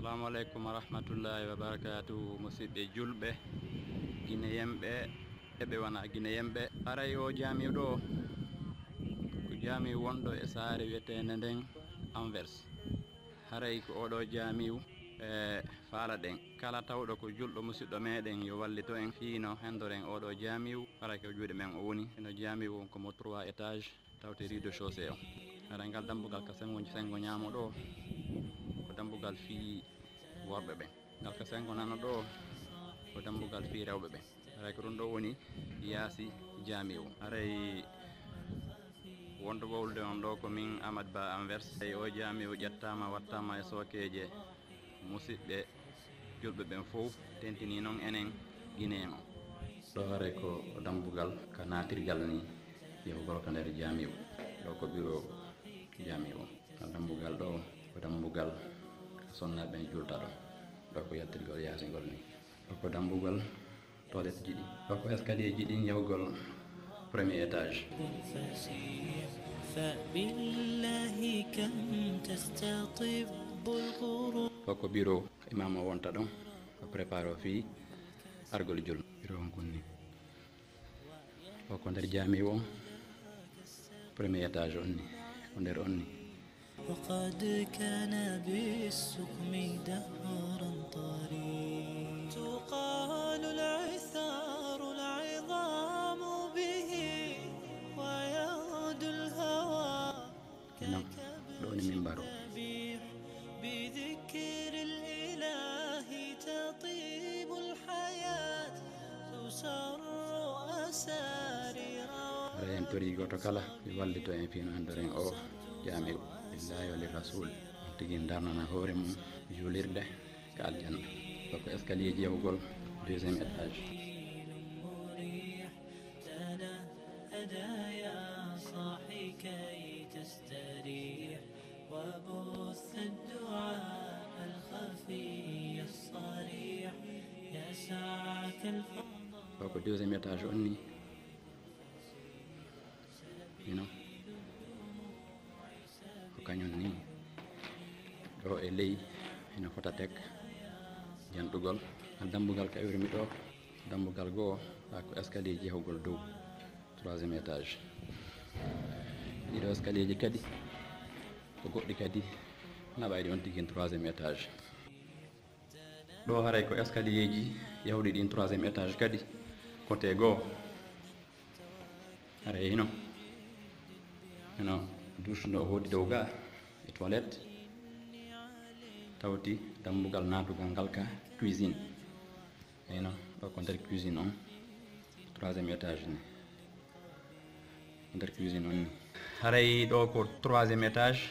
Assalamu alaikum wa rahmatullahi wa barakatuh. Musidɓe julɓe Guinéenɓe eɓe wona Guinéenɓe. Aray o jami ɗo ko jami wonɗo e saare wiyetende nden Anvers. Haray ko oɗo jamiw faala ɗen kala tawɗo ko julɗo musidɗo meɗen yo wallito en fiino hendoren oɗo jamiw. Haray ko juuɗe men o woni eno jamiw on komo 3 étage tawte rez-de-chaussée o. Haray ngal dambugal ka sengo ñamo ɗo ko dambugal fi worɓe ɓen, ngal ka sengo nano ɗo ko dambugal fi rewɓe ɓen. Haray ko ɗum ɗo woni yaasi jami o. Haray wonɗo wowlude on ɗo ko min Amadou Ba Anvers. Ay o jami o ƴettama wattama e sokeje musidɓe julɓe ɓen fof tentini noon enen Guinéen o. ɗo haray ko dambugal ka natirgal ni yahugol ko nder jami o. ɗo ko bureau jami o. Dambugal ɗo ko dambugal sonnaɓe julta ɗo ko yaltirgol yasigol ni. ɗo ko dambugal toilet jiɗi, ɗo ko escalier jiɗi yahugol premier étage. ɗo ko bureau imam o wonta ɗon o prépare o fi argol jul. bureau on kunni ɗo ko nder jami o premier étage on ni ko nder on ni. وقد كان بالسقم دهرا طريق تقال العثار العظام به ويغدو الهوى ككبش ذبيح بذكر الإله تطيب الحياة تسر أسارير. en tori goto kala wallito en fino hendoren o jami lillahi wa lirrasul tigi darnana hoore mum julirde ka aljanna. ɗo ko escalier ji yahugol deuxième étage. هدايا صاحي كي تستريح وبث الدعاء الخفي الصريح يسعك الفضل. ɗo ko deuxième étage on ni ino ko kañum ni. ɗo e ley ina fota tek janɗugol. dambugal ka iwrimi ɗo dambugal goo ha ko escalier ji yahugol dow troisième étage. ɗiɗo escalier ji kadi ko goɗɗi kadi naɓayɗi on tigui troisième étage. ɗo haray ko escalier ji yahudi ɗin troisième étage kadi côté goo haray hino douche no hoodi dow ga e toilette tawti dambugal natugal ngal ka cuisine. eyno ɗo ko nder cuisine on troisième étage ni nder cuisine on ni. haray ɗo ko troisième étage.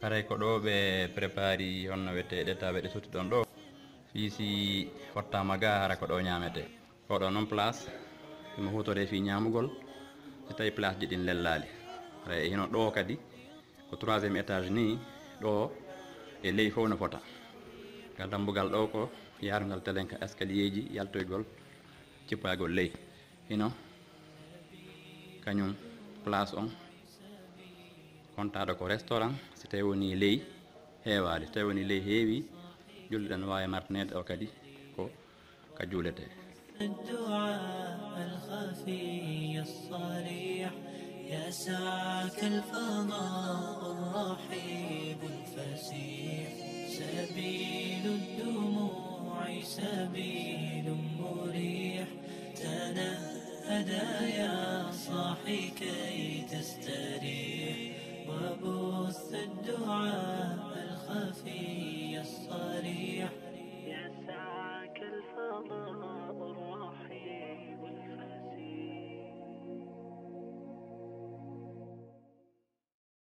haray ko ɗo ɓe prépari honno wiyete ɗettaɓe ɗe sutti ɗon ɗo fiisi wattama ga hara ko ɗo ñamete. oɗo noon place imo hutore fi ñamugol so tawi place ji ɗin lellali. haray hino ɗo kadi ko troisième étage ni ɗo e ley fof no fota. ngal dambugal ɗo ko yarugal telen ka escalier ji yaltoygol cippagol ley. hino kañum place on kontaɗo ko restaurant so tawi woni ley heewali. so tawi woni ley heewi julɗe no wawi martinede o kadi ko ka juulete. الدعاء الخفي الصريح يسعك الفضاء الرحيب الفسيح سبيل الدموع سبيل مريح تنهدى يا صاحي كي تستريح وبث الدعاء